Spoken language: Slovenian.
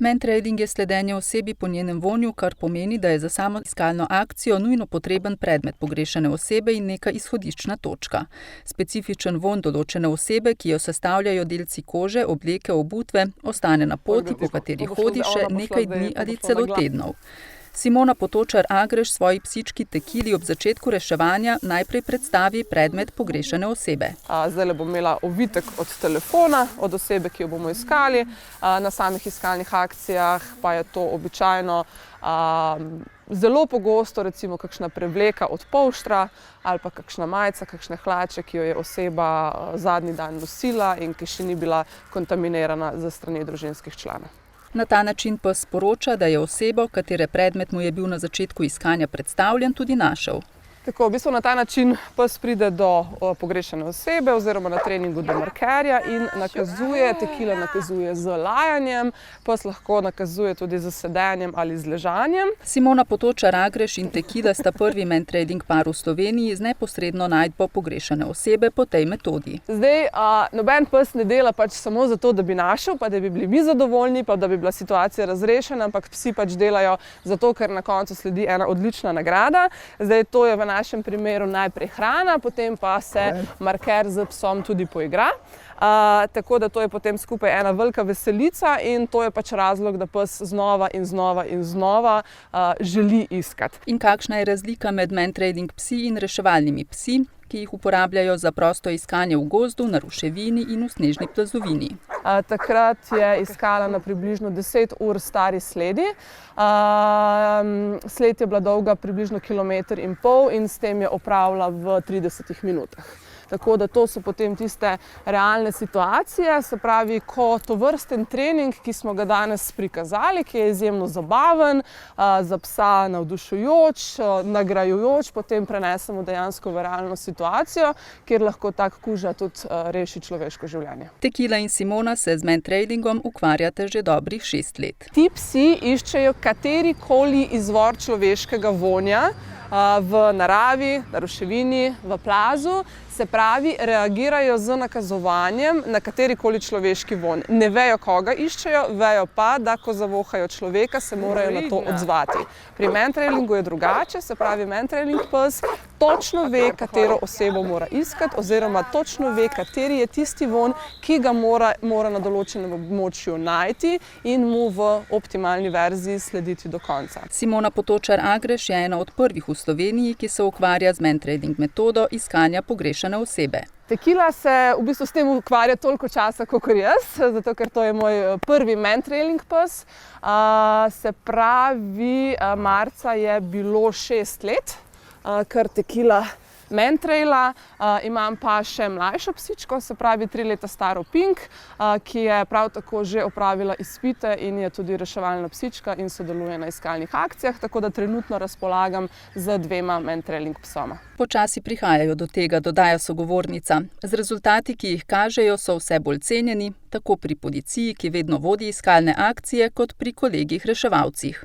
Mentrailing je sledenje osebi po njenem vonju, kar pomeni, da je za samo iskalno akcijo nujno potreben predmet pogrešane osebe in neka izhodiščna točka. Specifičen vonj določene osebe, ki jo sestavljajo delci kože, obleke, obutve, ostane na poti, po kateri hodi še nekaj dni ali celo tednov. Simona Potočar-Agreš svoji psički Tekili ob začetku reševanja najprej predstavi predmet pogrešane osebe. Zdajle bom imela ovitek od telefona, od osebe, ki jo bomo iskali. Na samih iskalnih akcijah pa je to običajno zelo pogosto, recimo kakšna prevleka od polštra ali pa kakšna majica, kakšne hlače, ki jo je oseba zadnji dan nosila in ki še ni bila kontaminirana s strani družinskih članov. Na ta način pa sporoča, da je osebo, katere predmet mu je bil na začetku iskanja predstavljen, tudi našel. Tako, v bistvu na ta način pes pride do pogrešane osebe oziroma na treningu do markerja in nakazuje, Tekila nakazuje z lajanjem, pes lahko nakazuje tudi z sedenjem ali z ležanjem. Simona Potočar-Agreš in Tekila sta prvi mentrailing par v Sloveniji z neposredno najdbo pogrešane osebe po tej metodi. Zdaj, noben pes ne dela pač samo zato, da bi našel, pa da bi bili mi zadovoljni, pa da bi bila situacija razrešena, ampak psi pač delajo zato, ker na koncu sledi ena odlična nagrada. Zdaj, to je v našem primeru najprej hrana, potem pa se marker z psom tudi poigra. Tako da to je potem skupaj ena velika veselica in to je pač razlog, da pes znova in znova in znova želi iskati. In kakšna je razlika med mentrailing psi in reševalnimi psi, ki jih uporabljajo za prosto iskanje v gozdu, na ruševini in v snežni plazovini? Takrat je iskala na približno 10 ur stari sledi. Sled je bila dolga približno 1,5 kilometra in s tem je opravila v 30 minutah. Tako da to so potem tiste realne situacije, se pravi, ko tovrsten trening, ki smo ga danes prikazali, ki je izjemno zabaven, za psa navdušujoč, nagrajujoč, potem prenesemo dejansko v realno situacijo, kjer lahko tak kuža tudi reši človeško življenje. Tekila in Simona se z mentrailingom ukvarjate že dobrih 6 let. Ti psi iščejo katerikoli izvor človeškega vonja v naravi, na ruševini, v plazu, se pravi, reagirajo z nakazovanjem na katerikoli človeški vonj. Ne vejo, koga iščejo, vejo pa, da ko zavohajo človeka, se morajo na to odzvati. Pri mentrailingu je drugače, se pravi, mentrailing pes točno ve, katero osebo mora iskati oziroma točno ve, kateri je tisti vonj, ki ga mora na določenem območju najti in mu v optimalni verziji slediti do konca. Simona Potočar-Agreš je ena od prvih v Sloveniji, ki se ukvarja z mentrailing metodo iskanja pogrešane osebe. Tekila se v bistvu s tem ukvarja toliko časa, kakor jaz, zato ker to je moj prvi mentrailing pes. Se pravi, marca je bilo 6 let, kar Tekila mentraila. Imam pa še mlajšo psičko, se pravi 3 leta staro Pink, ki je prav tako že opravila izpite in je tudi reševalna psička in sodeluje na iskalnih akcijah, tako da trenutno razpolagam z 2 mentrailing psoma. Počasi prihajajo do tega, dodaja sogovornica. Z rezultati, ki jih kažejo, so vse bolj cenjeni, tako pri policiji, ki vedno vodi iskalne akcije, kot pri kolegih reševalcih.